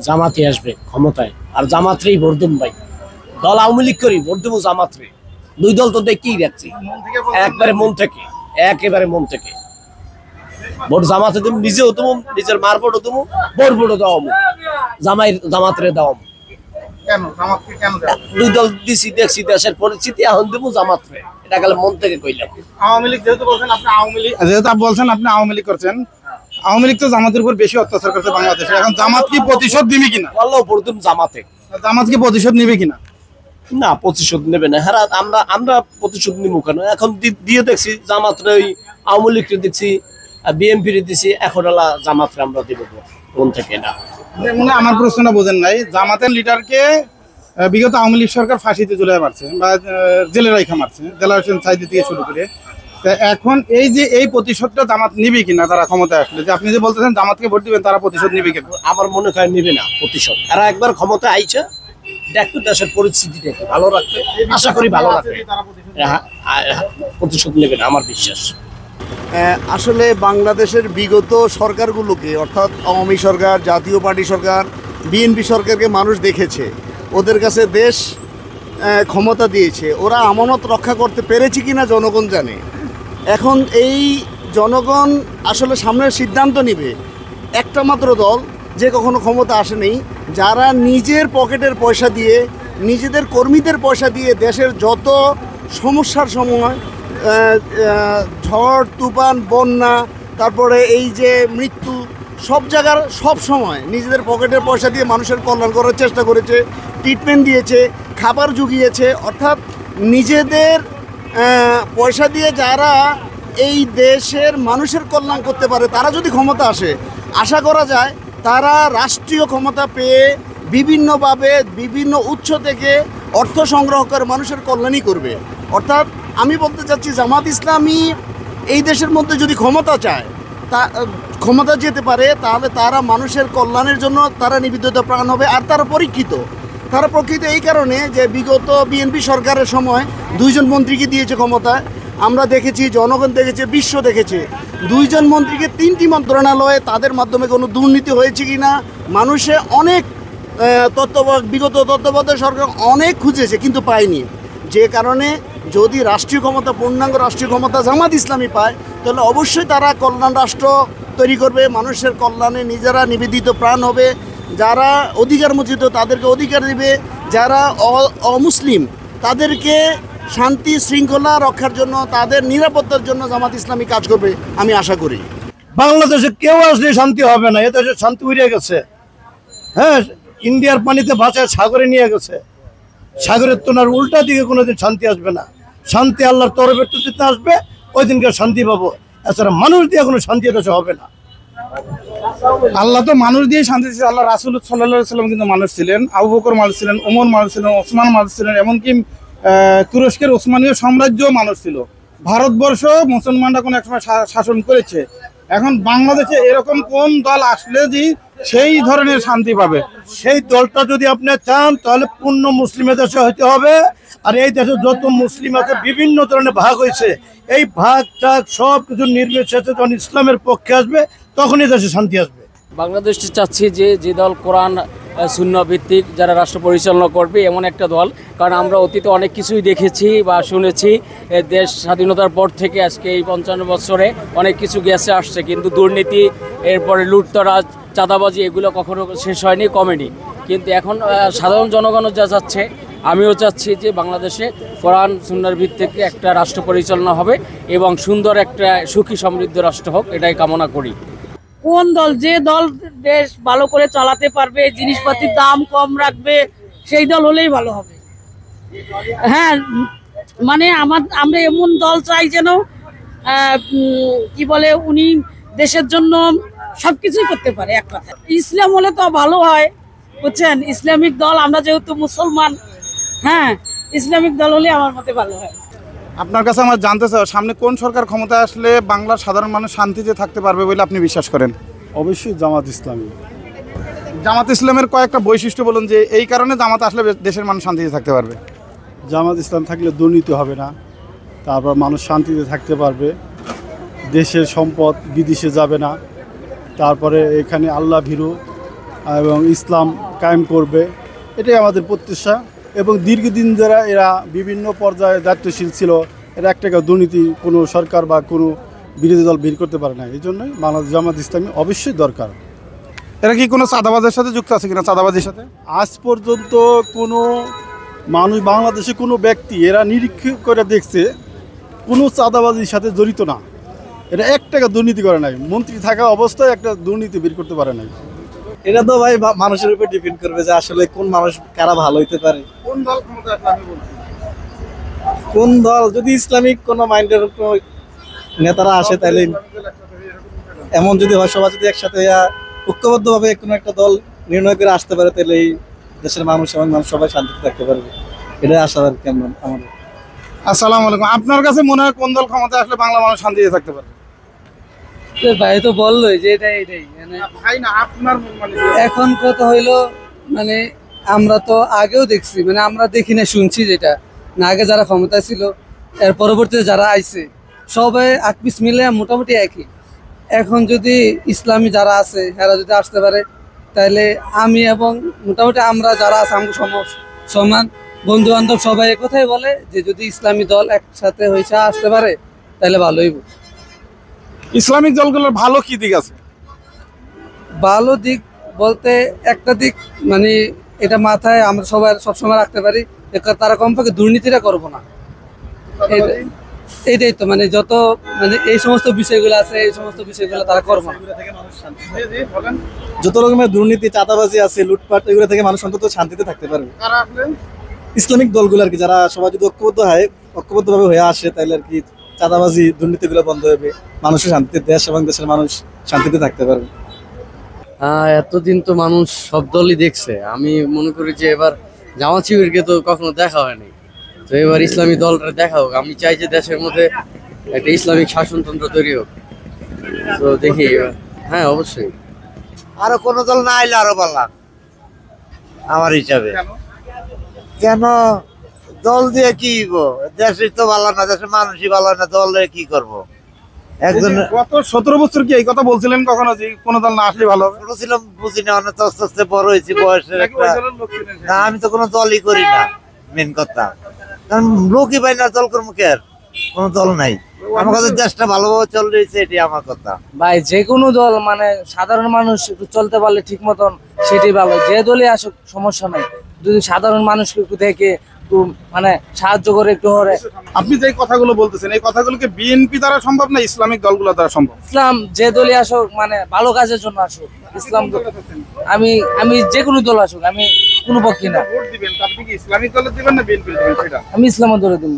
জামাতে আসবে ক্ষমতায়, আর জামাতরেই ভোট দেব ভাই। দল আওয়ামী লীগ করি, ভোট দেবো জামাতরে। দুই দল তো দেখেই যাচ্ছি, একবারে মন থেকে, একেবারে মন থেকে ভোট জামাতে দেবো। নিজেও দেবো, নিজের মার ভোটও দেবো, বোর ভোটও দেওয়া, জামাতরে দেওয়া। কেন জামাতকে কেন দেওয়া? দুই দল দিছি, দেখছি দেশের পরিস্থিতি, এখন দেবো জামাতরে। এটা গেলে মন থেকে কইলাম। আওয়ামী লীগ যেহেতু বলছেন আপনি আওয়ামী লীগ করছেন, আওয়ামী লীগ তো জামাতের উপর বেশি অত্যাচার করছে বাংলাদেশে। এখন জামাত কি প্রতিশোধ দিবে কিনা? বললেও ভোট দেবো জামাতে। জামাত কি প্রতিশোধ নিবে কিনা? না, প্রতিশোধ নেবে না। হ্যাঁ, আমরা প্রতিশোধ নিব কেন? এখন দিয়ে দেখছি জামাতরে, ওই আওয়ামী লীগকে দেখছি, বিএনপি দিছি, এখন জামাতরে আমরা দিব মন থেকে। না, মানে আমার প্রশ্নটা বোঝেন নাই। জামাতের লিডারকে বিগত আওয়ামী লীগ সরকার ফাঁসিতে ঝুলিয়ে মারছে বা জেলে রাইখা মারছে, দেলাওয়ার হোসেন সাঈদী থেকে শুরু করে। তা এখন এই প্রতিশোধটা জামাত নিবে কিনা তারা ক্ষমতায় আসলে? যে আপনি যে বলতেছেন জামাতকে ভোট দিবেন, তারা প্রতিশোধ নিবে কিনা? আমার মনে হয় নিবে না প্রতিশোধ। এরা একবার ক্ষমতা আইছে, একটু দেশের পরিস্থিতিটাকে ভালো রাখবে, আশা করি ভালো রাখবে। প্রতিশোধ নেবে না আমার বিশ্বাস। আসলে বাংলাদেশের বিগত সরকারগুলোকে, অর্থাৎ আওয়ামী সরকার, জাতীয় পার্টি সরকার, বিএনপি সরকারকে মানুষ দেখেছে, ওদের কাছে দেশ ক্ষমতা দিয়েছে, ওরা আমানত রক্ষা করতে পেরেছে কিনা জনগণ জানে। এখন এই জনগণ আসলে সামনের সিদ্ধান্ত নিবে। একটা মাত্র দল যে কখনো ক্ষমতা আসেনি, যারা নিজের পকেটের পয়সা দিয়ে, নিজেদের কর্মীদের পয়সা দিয়ে দেশের যত সমস্যার সময়, ঝড় তুফান, বন্যা, তারপরে এই যে মৃত্যু, সব জায়গার সব সময় নিজেদের পকেটের পয়সা দিয়ে মানুষের কল্যাণ করার চেষ্টা করেছে, ট্রিটমেন্ট দিয়েছে, খাবার জুগিয়েছে। অর্থাৎ নিজেদের পয়সা দিয়ে যারা এই দেশের মানুষের কল্যাণ করতে পারে, তারা যদি ক্ষমতা আসে, আশা করা যায় তারা রাষ্ট্রীয় ক্ষমতা পেয়ে বিভিন্নভাবে বিভিন্ন উৎস থেকে অর্থ সংগ্রহ করে মানুষের কল্যাণই করবে। অর্থাৎ আমি বলতে চাচ্ছি, জামাত ইসলামী এই দেশের মধ্যে যদি ক্ষমতা চায়, তা ক্ষমতা যেতে পারে, তাহলে তারা মানুষের কল্যাণের জন্য তারা নিবেদিত প্রাণ হবে। আর তারা প্রকৃত এই কারণে যে বিগত বিএনপি সরকারের সময় দুইজন মন্ত্রীকে দিয়েছে ক্ষমতায়। আমরা দেখেছি, জনগণ দেখেছে, বিশ্ব দেখেছে, দুইজন মন্ত্রীকে 3টি মন্ত্রণালয়ে তাদের মাধ্যমে কোনো দুর্নীতি হয়েছে কি না মানুষে অনেক বিগত তত্ত্বাবধায়ক সরকার অনেক খুঁজেছে, কিন্তু পায়নি। যে কারণে যদি রাষ্ট্রীয় ক্ষমতা, পূর্ণাঙ্গ রাষ্ট্রীয় ক্ষমতা জামাত ইসলামী পায়, তাহলে অবশ্যই তারা কল্যাণ রাষ্ট্র তৈরি করবে, মানুষের কল্যাণে নিজেরা নিবেদিত প্রাণ হবে। যারা অধিকার বঞ্চিত তাদেরকে অধিকার দিবে, যারা অমুসলিম তাদেরকে শান্তি শৃঙ্খলা রক্ষার জন্য, তাদের নিরাপত্তার জন্য জামাত ইসলামী কাজ করবে আমি আশা করি। বাংলাদেশে কেউ আসলে শান্তি হবে না, এদেশে শান্তি উড়ে গেছে। হ্যাঁ, ইন্ডিয়ার পানিতে ভাষায় সাগরে নিয়ে গেছে, সাগরের তোনার উল্টা দিকে কোনোদিন শান্তি আসবে না। শান্তি আল্লাহর তরফের দিতে আসবে, ওই দিনকে শান্তি পাবো। এছাড়া মানুষ দিয়ে কোনো শান্তি দেশে হবে না। আল্লাহ তো মানুষ দিয়ে শান্তি দিচ্ছে। আল্লাহ রাসূল সাল্লাল্লাহু আলাইহি ওয়াসাল্লাম কিন্তু মানুষ ছিলেন, আবু বকর মানুষ ছিলেন, ওমর মানুষ ছিলেন, ওসমান মানুষ ছিলেন, এমনকি তুরস্কের ওসমানীয় সাম্রাজ্য মানুষ ছিল। ভারতবর্ষ মুসলমানরা কোনো একসময় শাসন করেছে। এখন বাংলাদেশে এরকম কোন দল আসলে যে সেই ধরনের শান্তি পাবে? সেই দলটা যদি আপনি চান, তাহলে পূর্ণ মুসলিমের দেশে হইতে হবে। আর এই দেশে যত মুসলিম আছে, বিভিন্ন ধরনের ভাগ হয়েছে, এই ভাগ টাগ সব কিছু নির্বিশেষে যখন ইসলামের পক্ষে আসবে, তখনই দেশে শান্তি আসবে। বাংলাদেশে চাচ্ছি যে দল কোরআন সুন্নাহ ভিত্তিক যারা রাষ্ট্র পরিচালনা করবে, এমন একটা দল। কারণ আমরা অতীতে অনেক কিছুই দেখেছি বা শুনেছি, দেশ স্বাধীনতার পর থেকে আজকে এই 55 বছরে অনেক কিছু গেছে আসছে, কিন্তু দুর্নীতি, এরপরে লুটতরাজ, চাঁদাবাজি, এগুলো কখনো শেষ হয়নি, কমেনি। কিন্তু এখন সাধারণ জনগণও যা চাচ্ছে, আমিও চাচ্ছি যে বাংলাদেশে কোরআন সুন্নাহর ভিত্তিক একটা রাষ্ট্র পরিচালনা হবে এবং সুন্দর একটা সুখী সমৃদ্ধ রাষ্ট্র হোক, এটাই কামনা করি। কোন দল, যে দল দেশ ভালো করে চালাতে পারবে, জিনিসপাতির দাম কম রাখবে, সেই দল হলেই ভালো হবে। হ্যাঁ, মানে আমরা এমন দল চাই যেন কি বলে, উনি দেশের জন্য সবকিছুই করতে পারে। এক কথা, ইসলাম হলে তো ভালো হয়, বুঝছেন? ইসলামিক দল, আমরা যেহেতু মুসলমান, হ্যাঁ, ইসলামিক দল হলে আমার মতে ভালো হয়। আপনার কাছে আমার জানতে চাই, সামনে কোন সরকার ক্ষমতায় আসলে বাংলার সাধারণ মানুষ শান্তিতে থাকতে পারবে বলে আপনি বিশ্বাস করেন? অবশ্যই জামাত ইসলামী। জামাত ইসলামের কয়েকটা বৈশিষ্ট্য বলুন যে এই কারণে জামাত আসলে দেশের মানুষ শান্তিতে থাকতে পারবে। জামাত ইসলাম থাকলে দুর্নীতি হবে না, তারপর মানুষ শান্তিতে থাকতে পারবে, দেশের সম্পদ বিদেশে যাবে না, তারপরে এখানে আল্লাহ ভীরু এবং ইসলাম কায়েম করবে, এটাই আমাদের প্রত্যাশা। এবং দীর্ঘদিন ধরে এরা বিভিন্ন পর্যায়ে দায়িত্বশীল ছিল, এরা একটা দুর্নীতি কোনো সরকার বা কোনো বিরোধী দল বের করতে পারে না। এই জন্যই বাংলাদেশ জামাত ইসলামী অবশ্যই দরকার। এরা কি কোনো চাঁদাবাজের সাথে যুক্ত আছে কিনা? চাঁদাবাজির সাথে আজ পর্যন্ত কোনো মানুষ, বাংলাদেশে কোনো ব্যক্তি এরা নিরীক্ষা করে দেখছে কোনো চাঁদাবাজির সাথে জড়িত না। এটা এক টাকা দুর্নীতি করে নাই, মন্ত্রী থাকা অবস্থায় একটা দুর্নীতি বের করতে পারে নাই। এটা তো ভাই মানুষের উপর ডিপেন্ড করবে যে আসলে কোন মানুষ কারা ভালো হইতে পারে। কোন দল ক্ষমতায় আসলে আমি বলছি? কোন দল যদি ইসলামিক কোনো মাইন্ডের কোনো নেতারা আসে, তাহলে এমন যদি হয় সবাই যদি একসাথে ঐক্যবদ্ধভাবে কোনো একটা দল নির্ণয় করে আসতে পারে, তাহলে এই দেশের মানুষ এবং মানুষ সবাই শান্তিতে থাকতে পারবে। এটাই আশা আর কেমন আমাদের। আসসালামু আলাইকুম। আপনার কাছে মনে হয় কোন দল ক্ষমতায় আসলে বাংলা মানুষ শান্তিতে থাকতে পারে? ভাই তো বললোই যে এটাই মানে ভাই না, আপনার মানে এখন কথা হইলো মানে আমরা তো আগেও দেখছি, মানে আমরা দেখি না, শুনছি যেটা না, আগে যারা ক্ষমতায় ছিল এর পরবর্তীতে যারা আইছে সবাই আকপিস মিলে মোটামুটি একই। এখন যদি ইসলামী যারা আছে এরা যদি আসতে পারে, তাহলে আমি এবং মোটামুটি আমরা যারা আছে আমাকে সমান বন্ধু বান্ধব সবাই কথাই বলে যে যদি ইসলামী দল একসাথে হয়েছে আসতে পারে তাহলে ভালোই। ইসলামিক দলগুলোর ভালো কি দিক আছে? ভালো দিক বলতে একটা দিক মানে এটা মাথায় আমরা সবাই সবসময় রাখতে পারি, তারা কমপক্ষে দুর্নীতিটা করবো না। এইটাই তো মানে যত মানে এই সমস্ত বিষয়গুলো আছে, এই সমস্ত বিষয়গুলো তারা করবো না। যত রকমের দুর্নীতি, চাঁদাবাজি আছে, লুটপাট, এগুলো থেকে মানুষ অন্তত শান্তিতে থাকতে পারবে। ইসলামিক দলগুলো আর কি, যারা সবাই যদি ঐক্যবদ্ধভাবে হয়ে আসে, তাহলে আর কি চাঁদাবাজি, দুর্নীতিগুলো বন্ধ হবে, মানুষের শান্তিতে, দেশ এবং দেশের মানুষ শান্তিতে থাকতে পারবে। এতদিন তো মানুষ সব দলই দেখছে, আমি মনে করি যে এবার জামাত শিবিরকে তো কখনো দেখা হয়নি, তো এবার ইসলামী দলটা দেখা হোক। আমি চাই যে দেশের মধ্যে একটা ইসলামিক শাসনতন্ত্র তৈরি হোক, তো দেখি এবার। হ্যাঁ, অবশ্যই। আরো কোনো দল না আইলে আরো ভালো আমার হিসাবে। কেন দল দিয়ে কি দেশের তো ভালো না, দেশের মানুষই ভালো না, দল দিয়ে কি করবো? একজন গত 17 বছর কি এই কথা বলছিলেন কখনো যে কোন দল না আসলে ভালো হবে? ছিলাম, বুঝি না, অনেক আস্তে আস্তে বড় হয়েছি বয়সের একটা। না, আমি তো কোনো দলই করি না, মেন কথা। কারণ লোকই পাই না, দল কর্মকের কোনো দল নাই। আমার কাছে দেশটা ভালোভাবে চল রয়েছে, এটাই আমার কথা। ভাই যে কোনো দল মানে সাধারণ মানুষ একটু চলতে পারলে ঠিক মতন সেটাই ভালো, যে দলই আসুক সমস্যা নাই, যদি সাধারণ মানুষকে একটু দেখে একটু মানে সাহায্য করে একটু হরে। আপনি যে কথাগুলো বলতেছেন এই কথাগুলোকে বিএনপি দ্বারা সম্ভব না ইসলামিক দলগুলো দ্বারা সম্ভব? ইসলাম যে দলই আসুক মানে ভালো কাজের জন্য আসুক, ইসলাম আমি যে কোনো দল আসুক, আমি কোনো পক্ষে না। ভোট দিবেন, আপনি কি ইসলামিক দলে দিবেন না বিএনপি দিবেন? সেটা আমি ইসলামের দলে দিব।